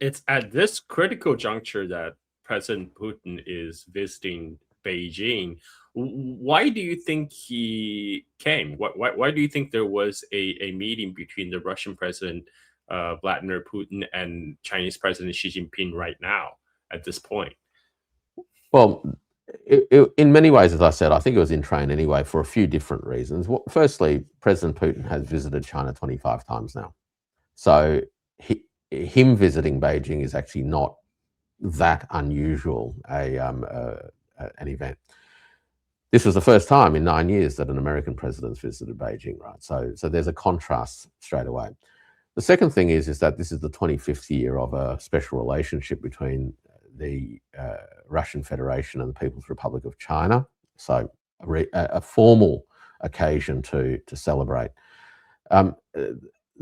It's at this critical juncture that President Putin is visiting Beijing. Why do you think he came? Why do you think there was a meeting between the Russian President Vladimir Putin and Chinese President Xi Jinping right now at this point? Well, in many ways, as I said, I think it was in train anyway for a few different reasons. Firstly, President Putin has visited China 25 times now. So him visiting Beijing is actually not that unusual an event. This was the first time in 9 years that an American president's visited Beijing, right? So there's a contrast straight away. The second thing is that this is the 25th year of a special relationship between the Russian Federation and the People's Republic of China. So a formal occasion to celebrate.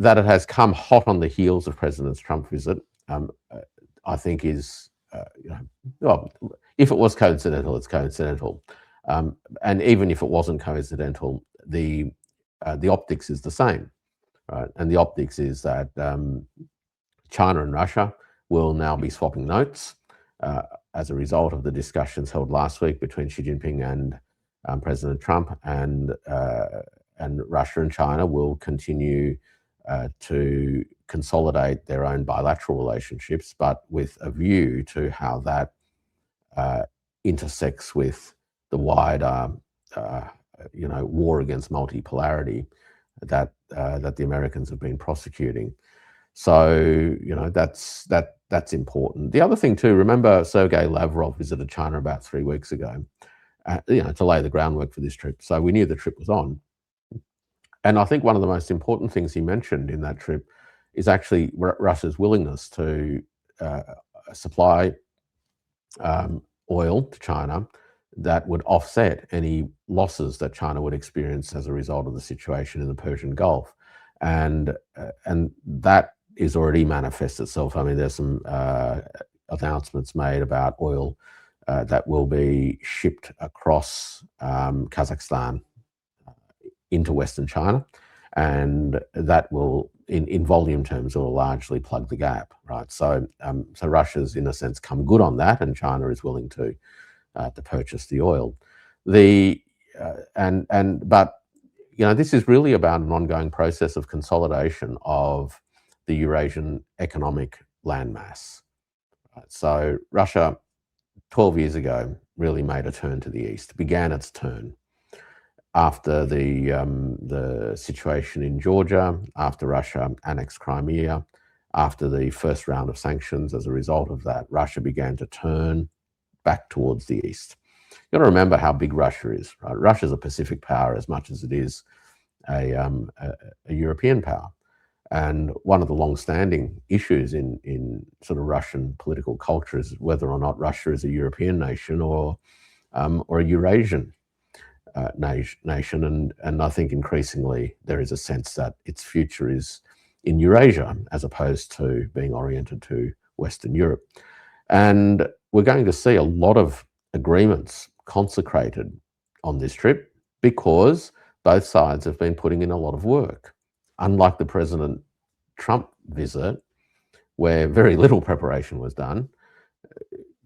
That it has come hot on the heels of President Trump's visit, I think is, well, if it was coincidental, it's coincidental. And even if it wasn't coincidental, the optics is the same, right? And the optics is that China and Russia will now be swapping notes as a result of the discussions held last week between Xi Jinping and President Trump, and Russia and China will continue to consolidate their own bilateral relationships, but with a view to how that intersects with the wider, war against multipolarity that the Americans have been prosecuting. So that's important. The other thing too, remember Sergei Lavrov visited China about 3 weeks ago, to lay the groundwork for this trip. So we knew the trip was on. And I think one of the most important things he mentioned in that trip is actually Russia's willingness to supply oil to China that would offset any losses that China would experience as a result of the situation in the Persian Gulf. And that is already manifested itself. I mean, there's some announcements made about oil that will be shipped across Kazakhstan into Western China, and that will, in volume terms, will largely plug the gap, right? So Russia's, in a sense, come good on that, and China is willing to purchase the oil. But this is really about an ongoing process of consolidation of the Eurasian economic landmass. Right? So Russia, 12 years ago, really made a turn to the east, began its turn after the situation in Georgia, after Russia annexed Crimea, after the first round of sanctions. As a result of that, Russia began to turn back towards the east. You've got to remember how big Russia is, right? Russia's a Pacific power as much as it is a European power. And one of the long-standing issues in sort of Russian political culture is whether or not Russia is a European nation or a Eurasian nation. And I think increasingly there is a sense that its future is in Eurasia as opposed to being oriented to Western Europe. And we're going to see a lot of agreements consecrated on this trip because both sides have been putting in a lot of work. Unlike the President Trump visit, where very little preparation was done,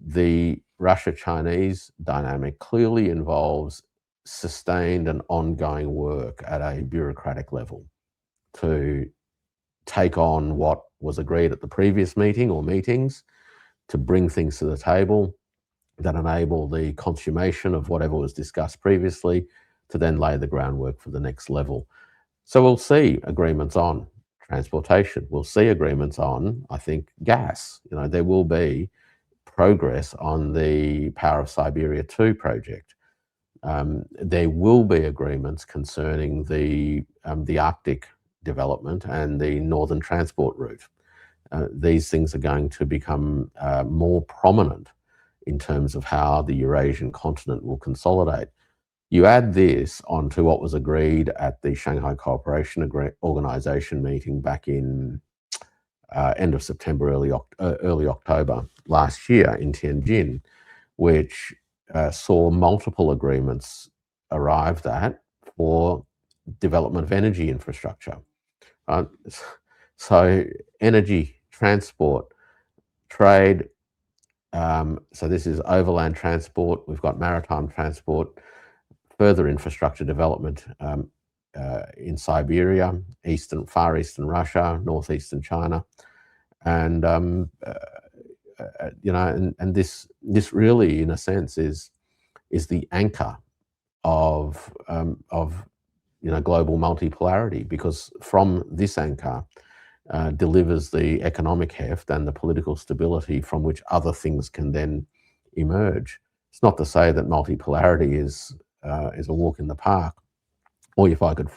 the Russia-Chinese dynamic clearly involves sustained and ongoing work at a bureaucratic level to take on what was agreed at the previous meeting or meetings, to bring things to the table that enable the consummation of whatever was discussed previously, to then lay the groundwork for the next level. So we'll see agreements on transportation. We'll see agreements on, I think, gas. There will be progress on the Power of Siberia 2 project. There will be agreements concerning the Arctic development and the northern transport route. These things are going to become more prominent in terms of how the Eurasian continent will consolidate. You add this onto what was agreed at the Shanghai Cooperation Organization meeting back in end of September, early October last year in Tianjin, which saw multiple agreements arrived at for development of energy infrastructure. So energy, transport, trade. So this is overland transport. We've got maritime transport, further infrastructure development in Siberia, Far Eastern Russia, northeastern China, and and this really, in a sense, is the anchor of global multipolarity, because from this anchor delivers the economic heft and the political stability from which other things can then emerge. It's not to say that multipolarity is a walk in the park, or if I could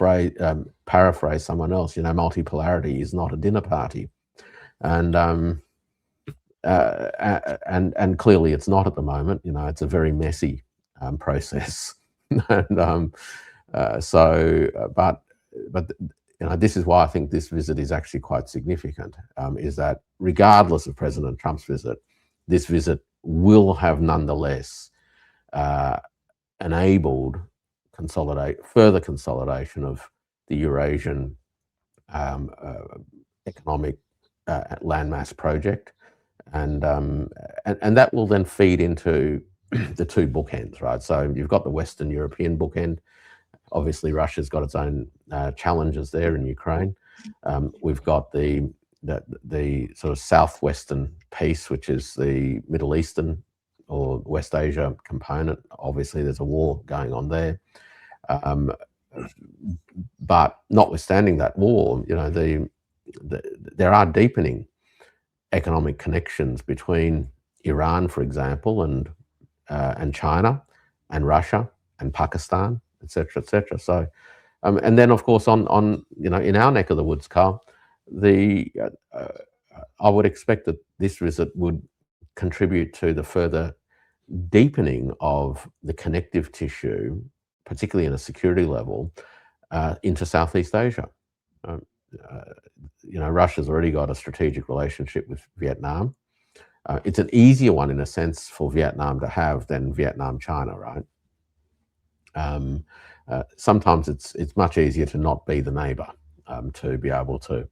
paraphrase someone else, multipolarity is not a dinner party, and clearly it's not at the moment. It's a very messy process, and but this is why I think this visit is actually quite significant, is that regardless of President Trump's visit, this visit will have nonetheless enabled further consolidation of the Eurasian economic landmass project, and that will then feed into the two bookends, right? So you've got the Western European bookend. Obviously, Russia's got its own challenges there in Ukraine. We've got the sort of southwestern piece, which is the Middle Eastern or West Asia component. Obviously, there's a war going on there. But notwithstanding that war, there are deepening economic connections between Iran, for example, and China, and Russia, and Pakistan, etc., etc. So, and then of course on in our neck of the woods, Carl, I would expect that this visit would contribute to the further deepening of the connective tissue, particularly in a security level, into Southeast Asia. Russia's already got a strategic relationship with Vietnam. It's an easier one in a sense for Vietnam to have than Vietnam-China, right? Sometimes it's much easier to not be the neighbour, to be able to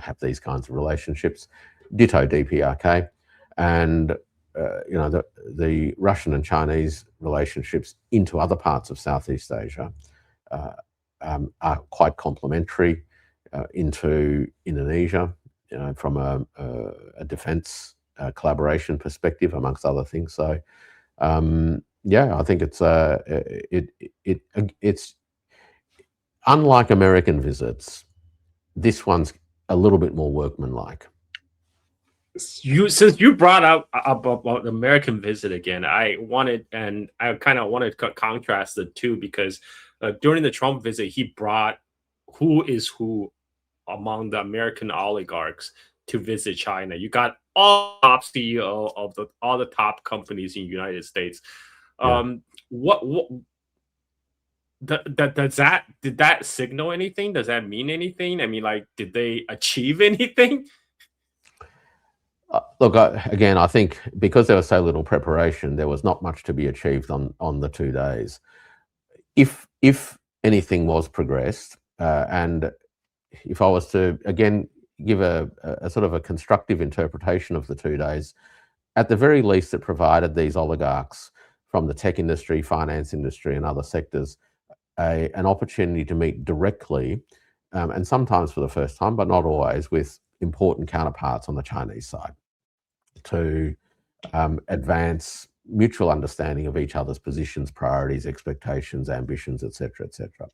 have these kinds of relationships. Ditto DPRK, and the Russian and Chinese relationships into other parts of Southeast Asia are quite complementary into Indonesia, from a defence collaboration perspective, amongst other things. So, yeah, I think it's unlike American visits. This one's a little bit more workmanlike. Since you brought up about the American visit again, I kind of wanted to contrast the two, because during the Trump visit, he brought who is who among the American oligarchs to visit China. You got all the top CEO of all the top companies in the United States. Yeah. Did that signal anything? Does that mean anything? I mean, like, did they achieve anything? Look, again, I think because there was so little preparation, there was not much to be achieved on the 2 days. If anything was progressed, and if I was to again give a sort of a constructive interpretation of the 2 days, at the very least, it provided these oligarchs from the tech industry, finance industry, and other sectors an opportunity to meet directly, and sometimes for the first time, but not always, with important counterparts on the Chinese side, to advance mutual understanding of each other's positions, priorities, expectations, ambitions, etc., etc.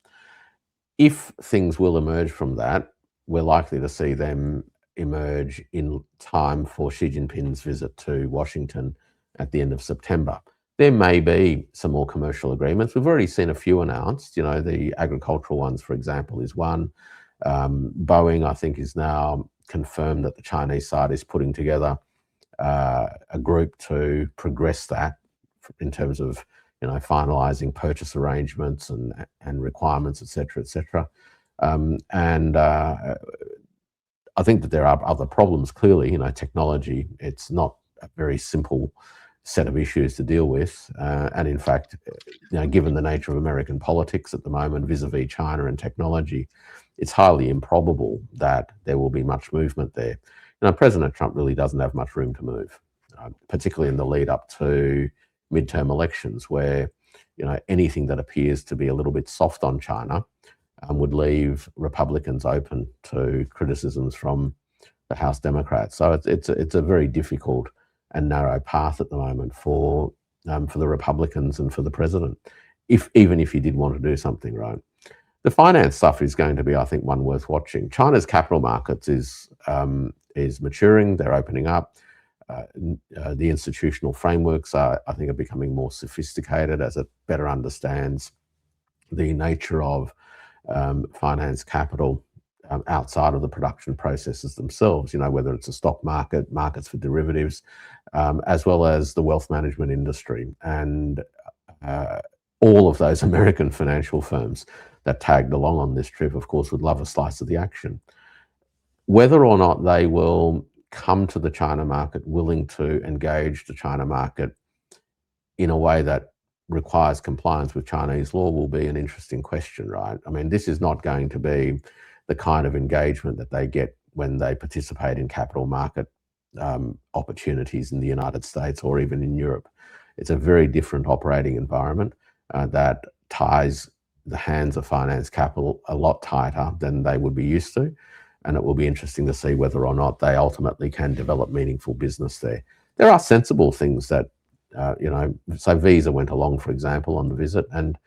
If things will emerge from that, we're likely to see them emerge in time for Xi Jinping's visit to Washington at the end of September. There may be some more commercial agreements. We've already seen a few announced. The agricultural ones, for example, is one. Boeing, I think, is now confirmed that the Chinese side is putting together a group to progress that in terms of finalising purchase arrangements and requirements, etc., etc. And I think that there are other problems. Clearly, technology, it's not a very simple set of issues to deal with, and in fact, given the nature of American politics at the moment vis-a-vis China and technology, it's highly improbable that there will be much movement there. President Trump really doesn't have much room to move, particularly in the lead up to midterm elections, where anything that appears to be a little bit soft on China would leave Republicans open to criticisms from the House Democrats. So it's a very difficult and narrow path at the moment for the Republicans and for the president, even if he did want to do something, right? The finance stuff is going to be, I think, one worth watching. China's capital markets is maturing. They're opening up. The institutional frameworks I think, are becoming more sophisticated as it better understands the nature of finance capital outside of the production processes themselves, whether it's a stock market, markets for derivatives, as well as the wealth management industry. And all of those American financial firms that tagged along on this trip, of course, would love a slice of the action. Whether or not they will come to the China market willing to engage the China market in a way that requires compliance with Chinese law will be an interesting question, right? I mean, this is not going to be the kind of engagement that they get when they participate in capital market opportunities in the United States or even in Europe. It's a very different operating environment that ties the hands of finance capital a lot tighter than they would be used to. And it will be interesting to see whether or not they ultimately can develop meaningful business there. There are sensible things that, so Visa went along, for example, on the visit. And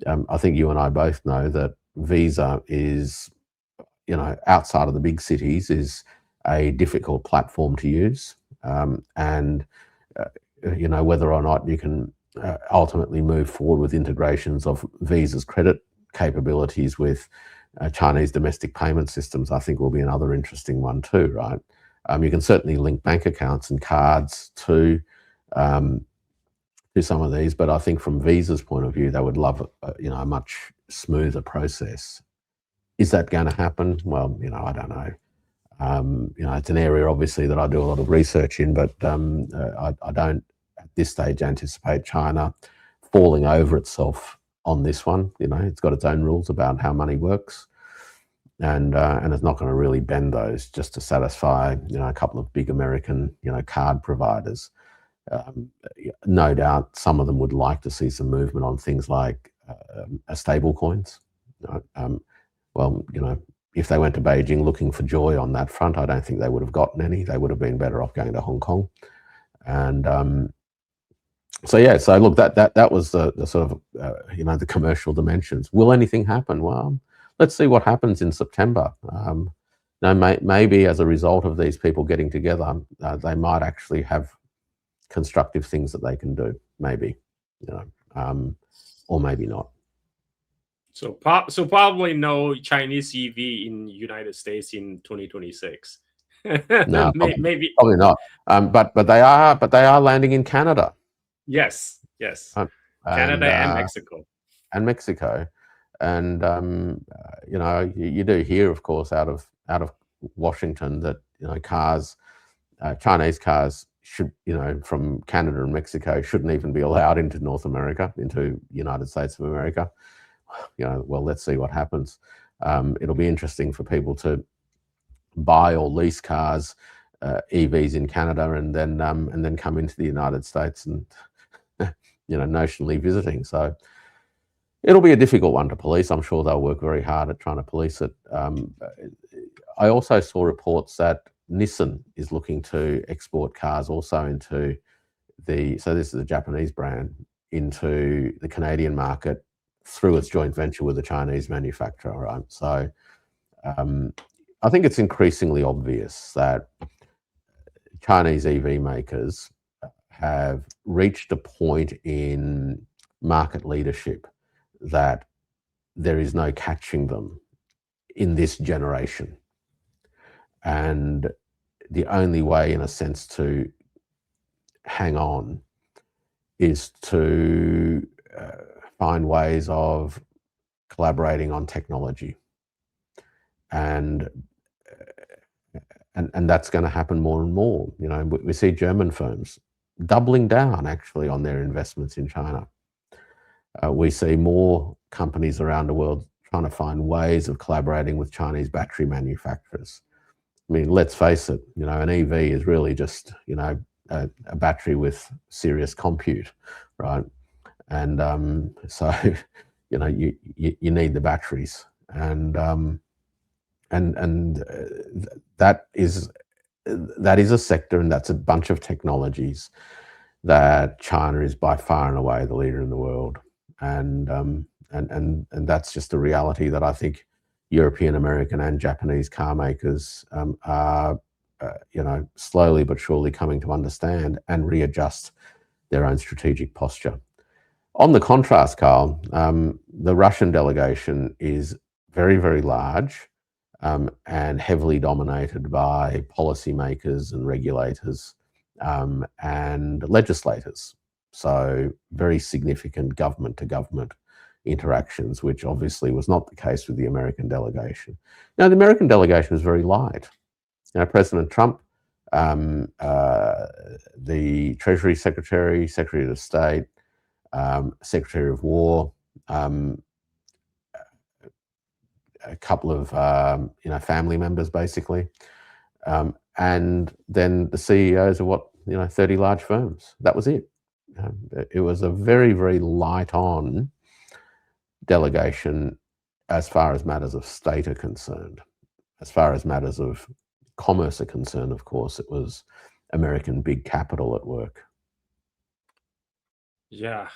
I think you and I both know that Visa is, outside of the big cities, is a difficult platform to use. Whether or not you can ultimately move forward with integrations of Visa's credit capabilities with Chinese domestic payment systems, I think will be another interesting one too, right? You can certainly link bank accounts and cards to some of these, but I think from Visa's point of view, they would love a much smoother process. Is that going to happen? Well, I don't know. It's an area obviously that I do a lot of research in, but I don't at this stage anticipate China falling over itself on this one. It's got its own rules about how money works, and it's not going to really bend those just to satisfy a couple of big American card providers. No doubt some of them would like to see some movement on things like stable coins. If they went to Beijing looking for joy on that front, I don't think they would have gotten any. They would have been better off going to Hong Kong. And so look, that was the sort of the commercial dimensions. Will anything happen? Well, let's see what happens in September. Maybe as a result of these people getting together, they might actually have constructive things that they can do. Maybe, or maybe not. So probably no Chinese EV in the United States in 2026. No, maybe probably not. But they are landing in Canada. Yes. Canada and Mexico. And Mexico, and you do hear, of course, out of Washington that cars, Chinese cars should, from Canada and Mexico shouldn't even be allowed into North America, into United States of America. Well, let's see what happens. It'll be interesting for people to buy or lease cars, EVs in Canada, and then come into the United States and notionally visiting. So it'll be a difficult one to police. I'm sure they'll work very hard at trying to police it. I also saw reports that Nissan is looking to export cars also into so this is a Japanese brand, into the Canadian market through its joint venture with a Chinese manufacturer, right? So I think it's increasingly obvious that Chinese EV makers have reached a point in market leadership that there is no catching them in this generation. And the only way, in a sense, to hang on is to find ways of collaborating on technology. And that's going to happen more and more. We see German firms doubling down actually on their investments in China. We see more companies around the world trying to find ways of collaborating with Chinese battery manufacturers. I mean, let's face it, an EV is really just, a battery with serious compute, right? And so, you need the batteries, and that is a sector, and that's a bunch of technologies that China is by far and away the leader in the world, and that's just a reality that I think European, American, and Japanese car makers are, slowly but surely coming to understand and readjust their own strategic posture. On the contrast, Carl, the Russian delegation is very, very large and heavily dominated by policymakers and regulators and legislators. So very significant government-to-government interactions, which obviously was not the case with the American delegation. Now, the American delegation is very light. President Trump, the Treasury Secretary, Secretary of State, Secretary of War, a couple of family members, basically, and then the CEOs of 30 large firms. That was it. It was a very, very light on delegation as far as matters of state are concerned. As far as matters of commerce are concerned, of course, it was American big capital at work. Yeah.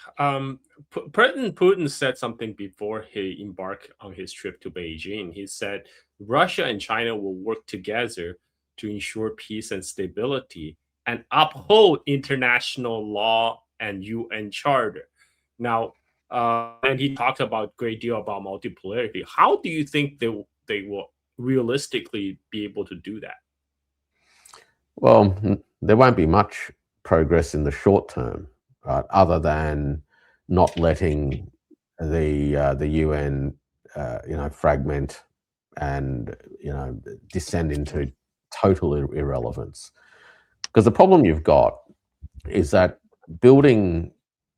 President Putin said something before he embarked on his trip to Beijing. He said Russia and China will work together to ensure peace and stability and uphold international law and UN Charter. Now, and he talked about a great deal about multipolarity. How do you think they will realistically be able to do that? Well, there won't be much progress in the short term, right? Other than not letting the UN, fragment and descend into total irrelevance. Because the problem you've got is that building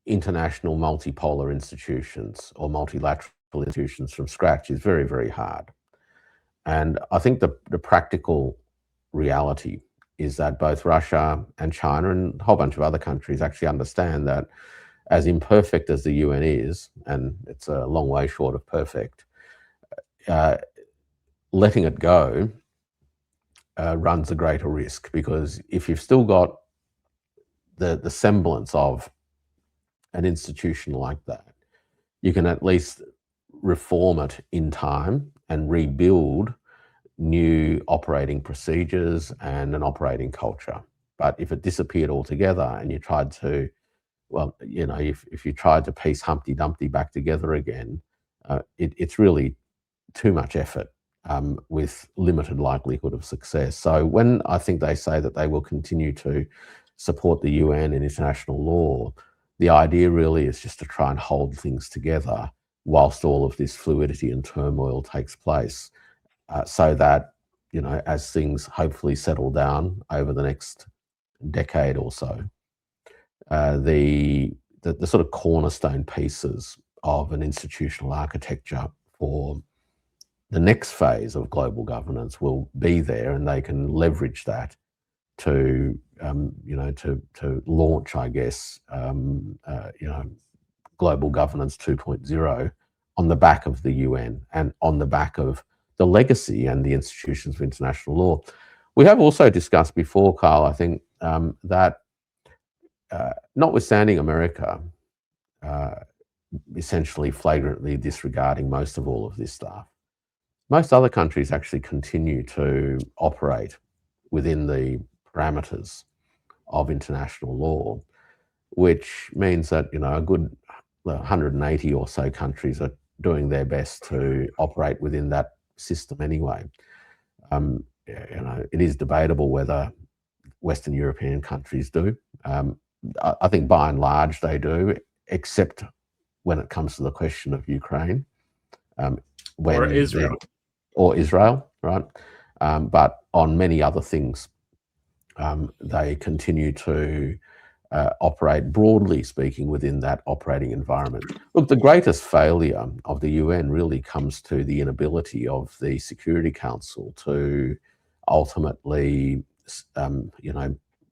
international multipolar institutions or multilateral institutions from scratch is very, very hard. And I think the practical reality is that both Russia and China and a whole bunch of other countries actually understand that as imperfect as the UN is, and it's a long way short of perfect, letting it go runs a greater risk, because if you've still got the semblance of an institution like that, you can at least reform it in time and rebuild new operating procedures and an operating culture. But if it disappeared altogether and you tried to, if you tried to piece Humpty Dumpty back together again, it's really too much effort with limited likelihood of success. So when I think they say that they will continue to support the UN and international law, the idea really is just to try and hold things together whilst all of this fluidity and turmoil takes place. So that, as things hopefully settle down over the next decade or so, the sort of cornerstone pieces of an institutional architecture for the next phase of global governance will be there, and they can leverage that to launch, I guess, global governance 2.0 on the back of the UN and on the back of the legacy and the institutions of international law. We have also discussed before, Carl, I think, that notwithstanding America essentially flagrantly disregarding most of all of this stuff, most other countries actually continue to operate within the parameters of international law, which means that, a good 180 or so countries are doing their best to operate within that system anyway. It is debatable whether Western European countries do. I think by and large they do, except when it comes to the question of Ukraine. Or Israel, right? But on many other things, they continue to operate, broadly speaking, within that operating environment. Look, the greatest failure of the UN really comes to the inability of the Security Council to ultimately,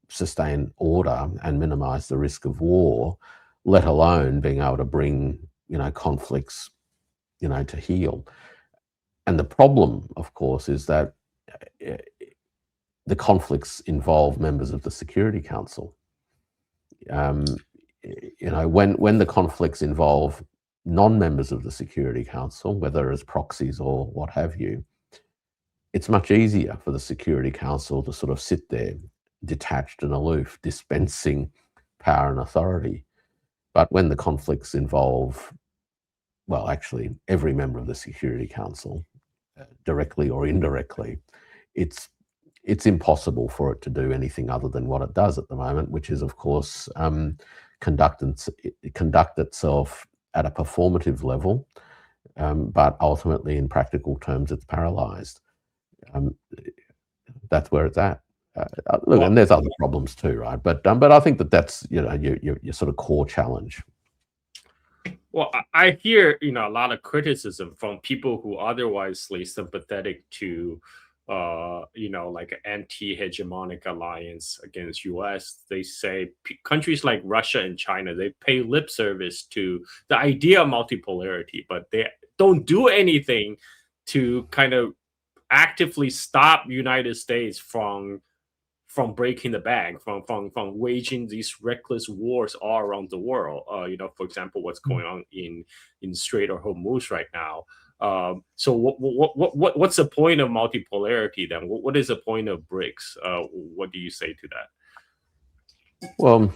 sustain order and minimize the risk of war, let alone being able to bring, conflicts, to heal. And the problem, of course, is that the conflicts involve members of the Security Council. When the conflicts involve non-members of the Security Council, whether as proxies or what have you, it's much easier for the Security Council to sort of sit there detached and aloof, dispensing power and authority. But when the conflicts involve, well, actually every member of the Security Council, directly or indirectly, it's impossible for it to do anything other than what it does at the moment, which is, of course, conduct itself at a performative level, but ultimately, in practical terms, it's paralysed. That's where it's at. Look, and there's other problems too, right? But I think that's your sort of core challenge. Well, I hear a lot of criticism from people who otherwise sympathetic to like anti-hegemonic alliance against US. They say countries like Russia and China, they pay lip service to the idea of multipolarity, but they don't do anything to kind of actively stop United States from breaking the bank, from waging these reckless wars all around the world. For example, what's going on in Strait of Hormuz right now. So what's the point of multipolarity then? What is the point of BRICS? What do you say to that? Well,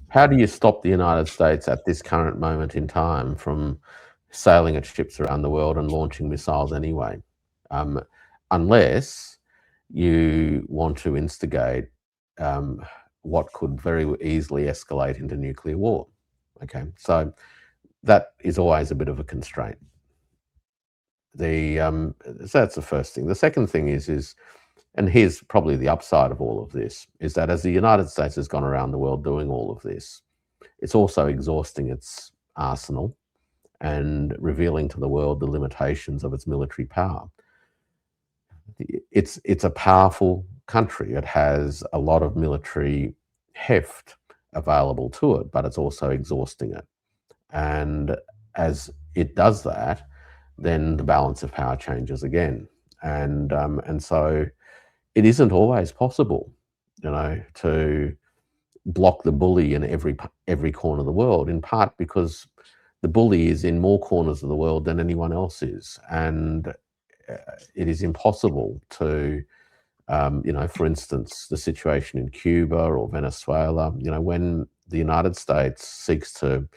how do you stop the United States at this current moment in time from sailing its ships around the world and launching missiles anyway? Unless you want to instigate what could very easily escalate into nuclear war. Okay, so that is always a bit of a constraint. So that's the first thing. The second thing is, and here's probably the upside of all of this, is that as the United States has gone around the world doing all of this, it's also exhausting its arsenal and revealing to the world the limitations of its military power. It's a powerful country. It has a lot of military heft available to it, but it's also exhausting it. And as it does that, then the balance of power changes again. And so it isn't always possible, to block the bully in every corner of the world, in part because the bully is in more corners of the world than anyone else is. And it is impossible to, for instance, the situation in Cuba or Venezuela, when the United States seeks to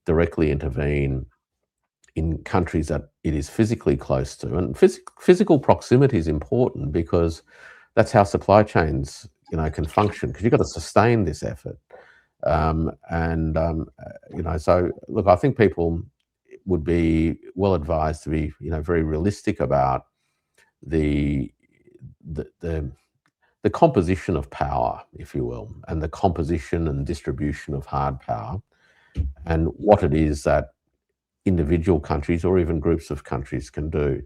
directly intervene in countries that it is physically close to. And physical proximity is important because that's how supply chains, can function, because you've got to sustain this effort. So look, I think people would be well advised to be, very realistic about the composition of power, if you will, and the composition and distribution of hard power, and what it is that individual countries or even groups of countries can do.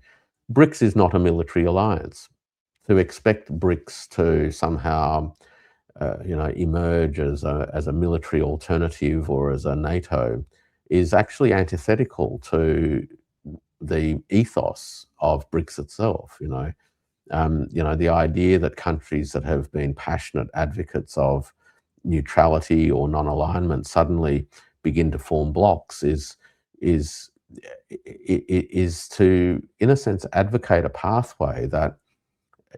BRICS is not a military alliance. To expect BRICS to somehow, emerge as a military alternative or as a NATO is actually antithetical to the ethos of BRICS itself. The idea that countries that have been passionate advocates of neutrality or non-alignment suddenly begin to form blocs is to, in a sense, advocate a pathway that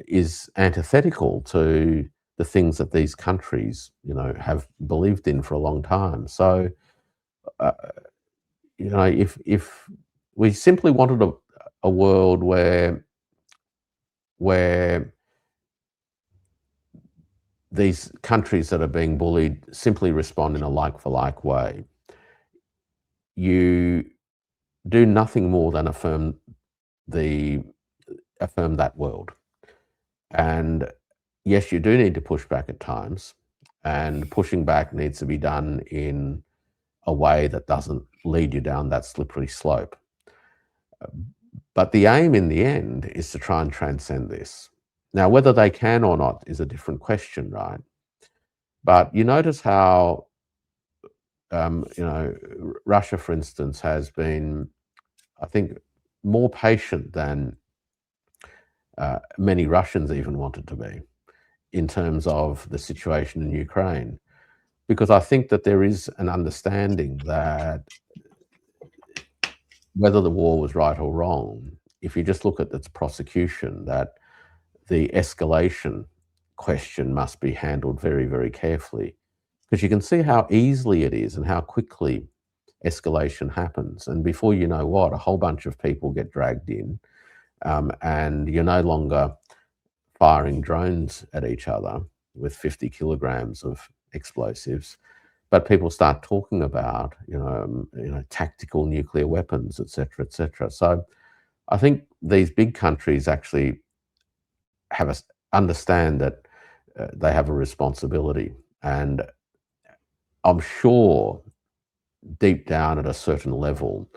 is antithetical to the things that these countries, have believed in for a long time. So, if we simply wanted a world where these countries that are being bullied simply respond in a like-for-like way, you do nothing more than affirm that world. And yes, you do need to push back at times, and pushing back needs to be done in a way that doesn't lead you down that slippery slope. But the aim in the end is to try and transcend this. Now, whether they can or not is a different question, right? But you notice how, Russia, for instance, has been, I think, more patient than many Russians even wanted to be in terms of the situation in Ukraine. Because I think that there is an understanding that whether the war was right or wrong, if you just look at its prosecution, that the escalation question must be handled very, very carefully. Because you can see how easily it is and how quickly escalation happens. And before you know what, a whole bunch of people get dragged in, and you're no longer firing drones at each other with 50 kilograms of explosives, but people start talking about, tactical nuclear weapons, et cetera, et cetera. So I think these big countries actually understand that they have a responsibility. And I'm sure deep down at a certain level,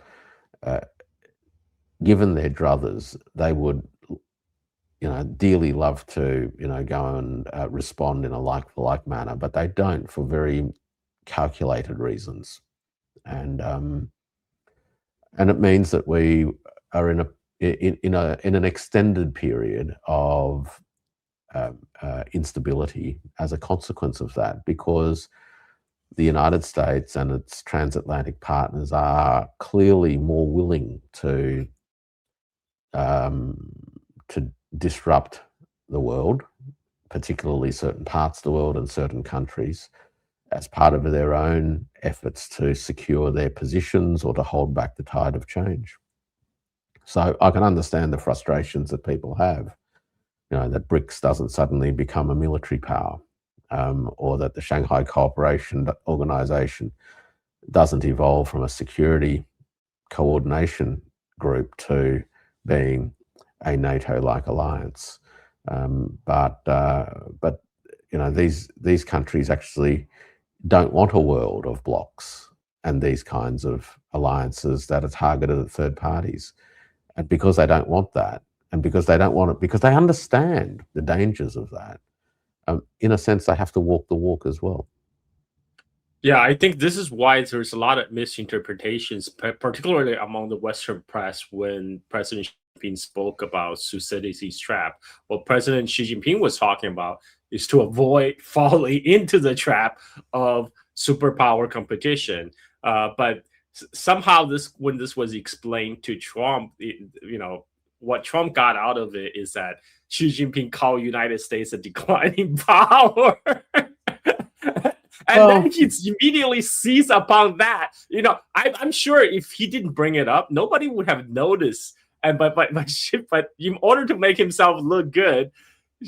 given their druthers, they would, dearly love to, go and respond in a like-for-like manner, but they don't, for very calculated reasons. And it means that we are in an extended period of instability as a consequence of that, because the United States and its transatlantic partners are clearly more willing to disrupt the world, particularly certain parts of the world and certain countries, as part of their own efforts to secure their positions or to hold back the tide of change. So I can understand the frustrations that people have, that BRICS doesn't suddenly become a military power, or that the Shanghai Cooperation Organization doesn't evolve from a security coordination group to being a NATO-like alliance. But these countries actually don't want a world of blocs and these kinds of alliances that are targeted at third parties. And because they don't want that, and because they don't want it, because they understand the dangers of that, in a sense, they have to walk the walk as well. Yeah, I think this is why there's a lot of misinterpretations, particularly among the Western press, when President Xi Jinping spoke about Thucydides' trap. What President Xi Jinping was talking about is to avoid falling into the trap of superpower competition. But somehow, when this was explained to Trump, what Trump got out of it is that Xi Jinping called United States a declining power. And then he immediately seized upon that. I'm sure if he didn't bring it up, nobody would have noticed. And but in order to make himself look good,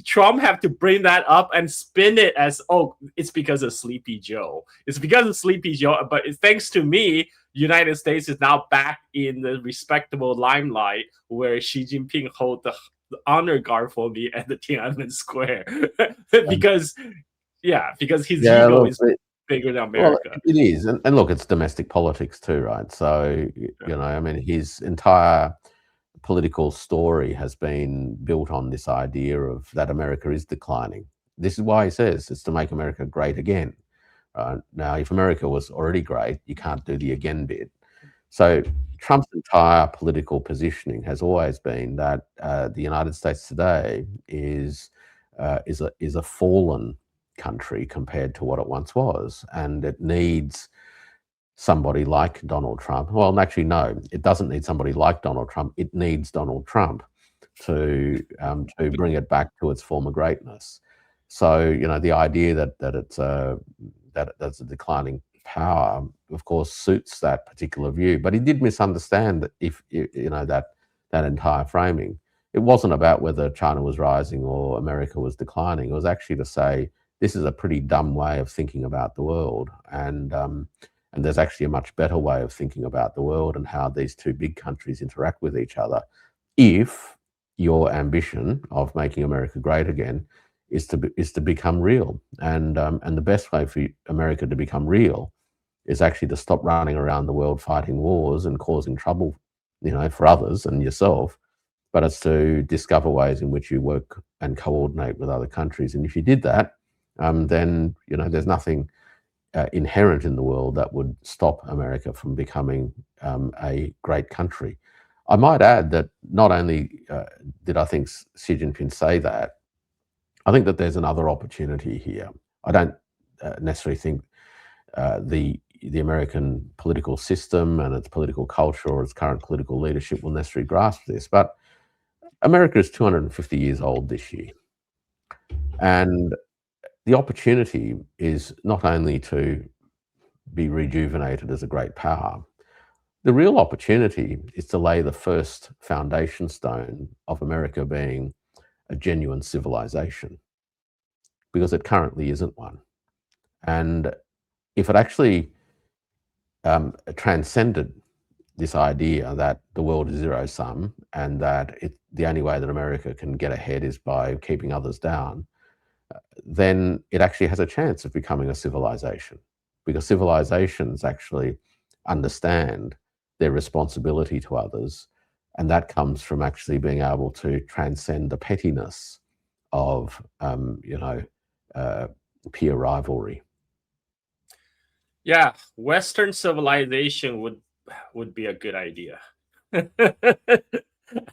Trump have to bring that up and spin it as, oh, it's because of Sleepy Joe. It's because of Sleepy Joe. But thanks to me, United States is now back in the respectable limelight where Xi Jinping hold the honor guard for me at the Tiananmen Square because his ego is bigger than America. Well, it is. And look, it's domestic politics too, right? So, his entire political story has been built on this idea of that America is declining. This is why he says it's to make America great again. Now, if America was already great, you can't do the again bit. So Trump's entire political positioning has always been that the United States today is a fallen country compared to what it once was, and it needs somebody like Donald Trump. Well, actually, no, it doesn't need somebody like Donald Trump. It needs Donald Trump to bring it back to its former greatness. So, the idea that it's a declining power, of course, suits that particular view. But he did misunderstand that that entire framing. It wasn't about whether China was rising or America was declining. It was actually to say this is a pretty dumb way of thinking about the world, and there's actually a much better way of thinking about the world and how these two big countries interact with each other. If your ambition of making America great again is to become real, and the best way for America to become real is actually to stop running around the world fighting wars and causing trouble, for others and yourself, but it's to discover ways in which you work and coordinate with other countries. And if you did that, then there's nothing inherent in the world that would stop America from becoming a great country. I might add that not only did I think Xi Jinping say that, I think that there's another opportunity here. I don't necessarily think the American political system and its political culture or its current political leadership will necessarily grasp this, but America is 250 years old this year. And the opportunity is not only to be rejuvenated as a great power, the real opportunity is to lay the first foundation stone of America being a genuine civilization, because it currently isn't one. And if it actually transcended this idea that the world is zero-sum and that the only way that America can get ahead is by keeping others down, then it actually has a chance of becoming a civilization, because civilizations actually understand their responsibility to others, and that comes from actually being able to transcend the pettiness of peer rivalry. Yeah, Western civilization would be a good idea.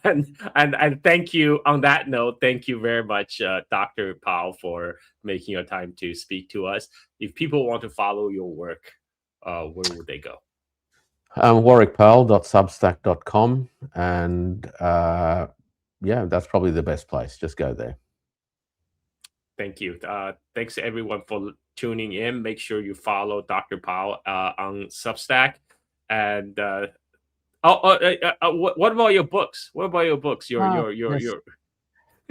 and thank you. On that note, thank you very much, Dr. Powell, for making your time to speak to us. If people want to follow your work, where would they go? WarwickPowell.substack.com, and that's probably the best place. Just go there. Thank you. Thanks everyone for tuning in. Make sure you follow Dr. Powell on Substack. And what about your books? What about your books? Your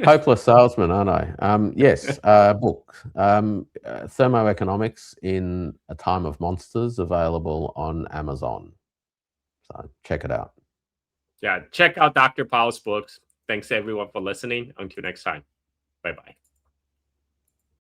Hopeless salesman, aren't I? Yes, book. Thermoeconomics in a Time of Monsters, available on Amazon. So check it out. Yeah, check out Dr. Powell's books. Thanks everyone for listening. Until next time. Bye-bye.